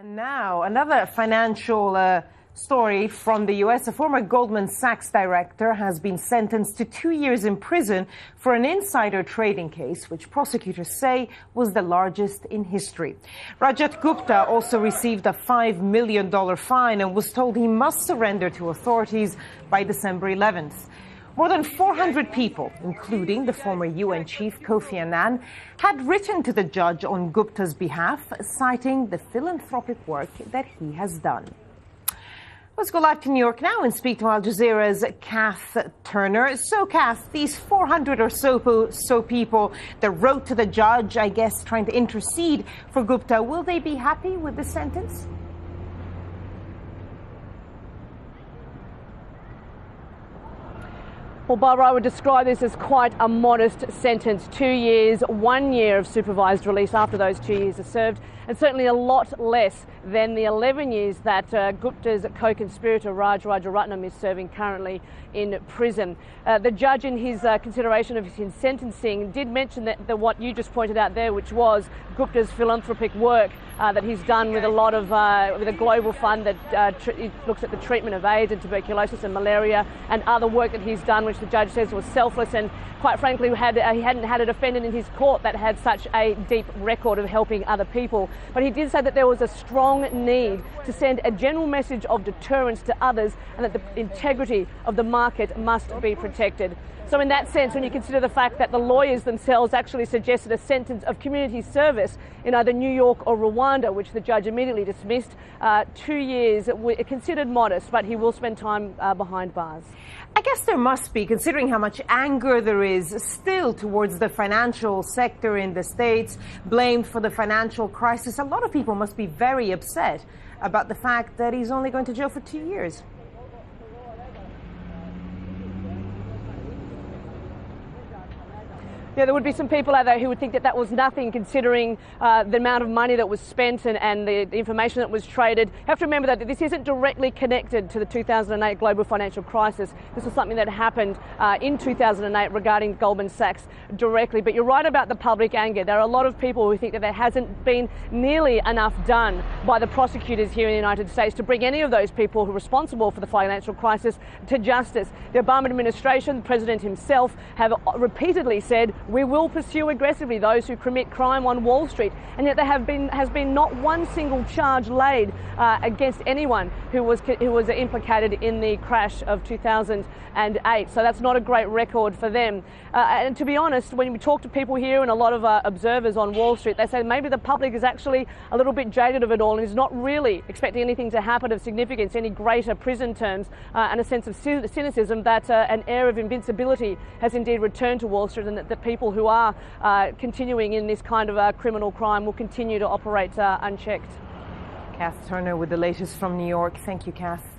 And now, another financial story from the U.S. A former Goldman Sachs director has been sentenced to 2 years in prison for an insider trading case, which prosecutors say was the largest in history. Rajat Gupta also received a $5 million fine and was told he must surrender to authorities by December 11th. More than 400 people, including the former UN chief Kofi Annan, had written to the judge on Gupta's behalf, citing the philanthropic work that he has done. Let's go live to New York now and speak to Al Jazeera's Kath Turner. So, Kath, these 400 or so people that wrote to the judge, I guess, trying to intercede for Gupta, will they be happy with the sentence? Well, Barbara, I would describe this as quite a modest sentence. 2 years, 1 year of supervised release after those 2 years are served, and certainly a lot less than the 11 years that Gupta's co-conspirator Raj Rajaratnam is serving currently in prison. The judge, in his consideration of his sentencing, did mention that what you just pointed out there, which was Gupta's philanthropic work that he's done with a lot of with a global fund that looks at the treatment of AIDS and tuberculosis and malaria, and other work that he's done, which the judge says was selfless, and quite frankly he hadn't had a defendant in his court that had such a deep record of helping other people. But he did say that there was a strong need to send a general message of deterrence to others, and that the integrity of the market must be protected. So in that sense, when you consider the fact that the lawyers themselves actually suggested a sentence of community service in either New York or Rwanda, which the judge immediately dismissed, 2 years considered modest, but he will spend time behind bars. I guess there must be, considering how much anger there is still towards the financial sector in the States, blamed for the financial crisis. A lot of people must be very upset about the fact that he's only going to jail for 2 years. Yeah, there would be some people out there who would think that that was nothing, considering the amount of money that was spent and the information that was traded. You have to remember that this isn't directly connected to the 2008 global financial crisis. This was something that happened in 2008 regarding Goldman Sachs directly. But you're right about the public anger. There are a lot of people who think that there hasn't been nearly enough done by the prosecutors here in the United States to bring any of those people who are responsible for the financial crisis to justice. The Obama administration, the president himself, have repeatedly said, we will pursue aggressively those who commit crime on Wall Street, and yet there has been not one single charge laid against anyone who was implicated in the crash of 2008. So that's not a great record for them. And to be honest, when we talk to people here and a lot of observers on Wall Street, they say maybe the public is actually a little bit jaded of it all and is not really expecting anything to happen of significance, any greater prison terms, and a sense of cynicism that an air of invincibility has indeed returned to Wall Street, and that the people who are continuing in this kind of criminal crime will continue to operate unchecked. Kath Turner with the latest from New York. Thank you, Kath.